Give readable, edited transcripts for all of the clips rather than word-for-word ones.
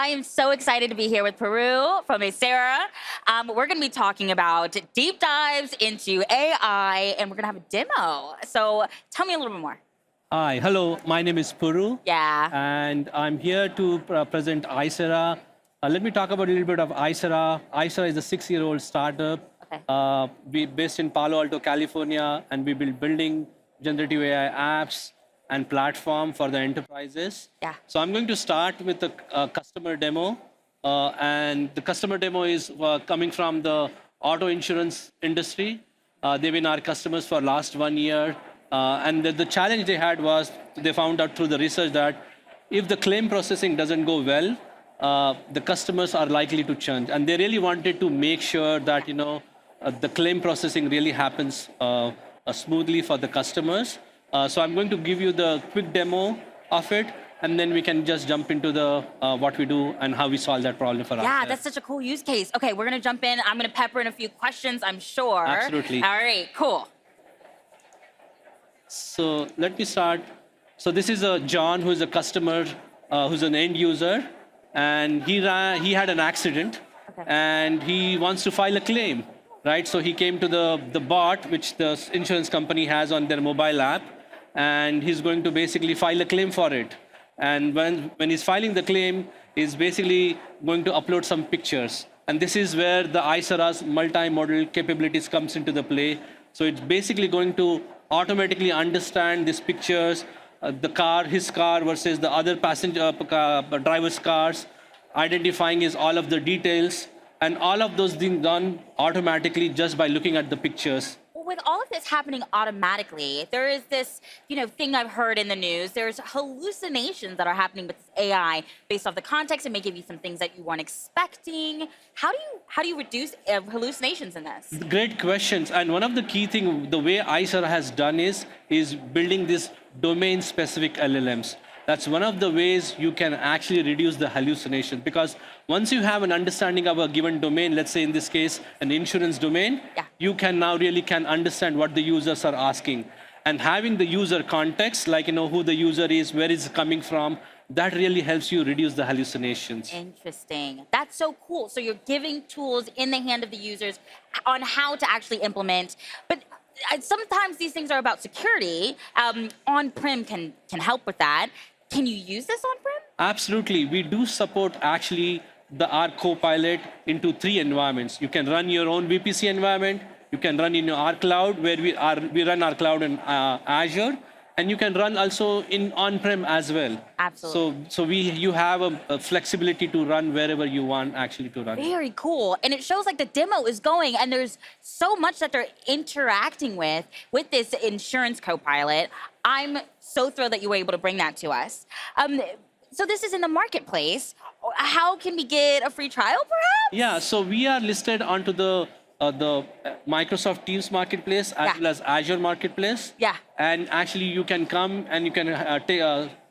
I am so excited to be here with Puru from Aisera. We're going to be talking about deep dives into AI, and we're going to have a demo. So tell me a little bit more. Hi, hello, my name is Puru. Yeah. And I'm here to present Aisera. Let me talk about a little bit of Aisera. Aisera is a 6-year-old startup. Okay. We based in Palo Alto, California, and we build building generative AI apps and platform for the enterprises. Yeah. So I'm going to start with a customer demo. And the customer demo is coming from the auto insurance industry. They've been our customers for last 1 year. And the challenge they had was they found out through the research that if the claim processing doesn't go well, the customers are likely to churn. And they really wanted to make sure that the claim processing really happens smoothly for the customers. So I'm going to give you the quick demo of it, and then we can just jump into the what we do and how we solve that problem for us. Yeah, that's such a cool use case. Okay, we're going to jump in. I'm going to pepper in a few questions, I'm sure. Absolutely. All right, cool. So let me start. So this is John, who is a customer, who's an end user, and he had an accident, and he wants to file a claim, right? So he came to the bot, which the insurance company has on their mobile app, and he's going to basically file a claim for it. And when he's filing the claim, he's basically going to upload some pictures. And this is where the Aisera's multi-modal capabilities comes into the play. So it's basically going to automatically understand these pictures, his car versus the other passenger driver's cars, identifying all of the details, and all of those things done automatically just by looking at the pictures. Well, with all of this happening automatically, there is this, thing I've heard in the news. There's hallucinations that are happening with this AI based off the context. It may give you some things that you weren't expecting. How do you reduce hallucinations in this? Great questions. And one of the key things, the way Aisera has done is building this domain-specific LLMs. That's one of the ways you can actually reduce the hallucination, because once you have an understanding of a given domain, let's say in this case, an insurance domain, you can now really understand what the users are asking. And having the user context, like who the user is, where it's coming from, that really helps you reduce the hallucinations. Interesting. That's so cool. So you're giving tools in the hand of the users on how to actually implement. But sometimes these things are about security. On-prem can help with that. Can you use this on-prem? Absolutely. We do support actually our Copilot into 3 environments. You can run your own VPC environment. You can run in our cloud, where we run our cloud in Azure. And you can run also in on-prem as well. Absolutely. So you have a flexibility to run wherever you want actually to run. Very cool. And it shows like the demo is going, and there's so much that they're interacting with this insurance Copilot. I'm so thrilled that you were able to bring that to us. So this is in the marketplace. How can we get a free trial, perhaps? Yeah, so we are listed onto the Microsoft Teams Marketplace as well as Azure Marketplace. Yeah. And actually you can come and you can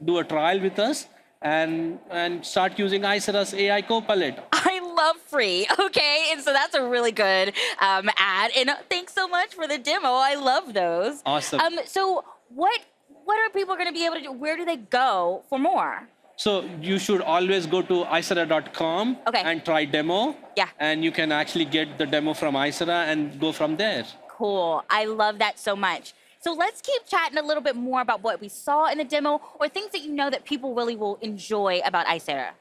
do a trial with us and start using Aisera's AI Copilot. I love free, okay? And so that's a really good ad. And thanks so much for the demo. I love those. Awesome. So what are people going to be able to do? Where do they go for more? So you should always go to Aisera.com and try demo. Yeah. And you can actually get the demo from Aisera and go from there. Cool. I love that so much. So let's keep chatting a little bit more about what we saw in the demo, or things that that people really will enjoy about Aisera.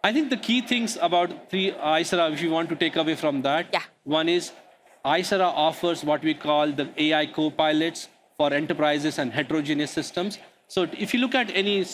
I think the key things about Aisera, if you want to take away from that, one is Aisera offers what we call the AI Copilots for enterprises and heterogeneous systems. So if you look at any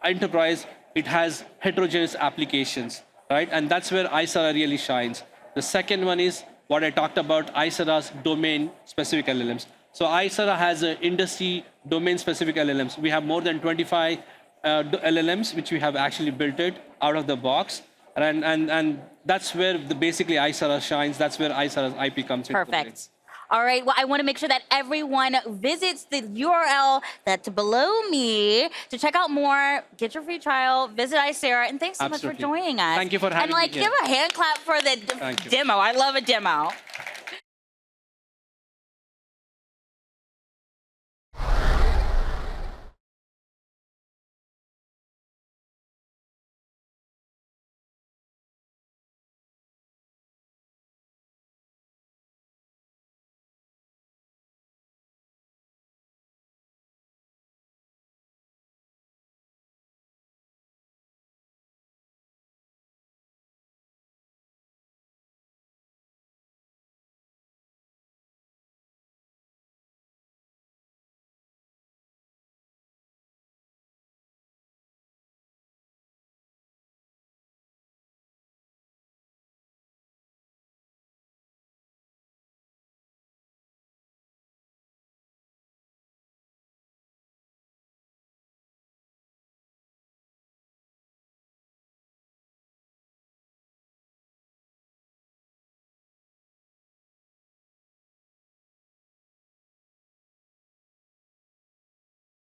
enterprise, it has heterogeneous applications, right? And that's where Aisera really shines. The second one is what I talked about, Aisera's domain-specific LLMs. So Aisera has industry domain-specific LLMs. We have more than 25 LLMs, which we have actually built it out of the box. And that's where basically Aisera shines. That's where Aisera's IP comes in. Perfect. All right, well, I want to make sure that everyone visits the URL that's below me to check out more, get your free trial, visit Aisera, and thanks so much for joining us. Thank you for having me here. And give a hand clap for the demo. I love a demo.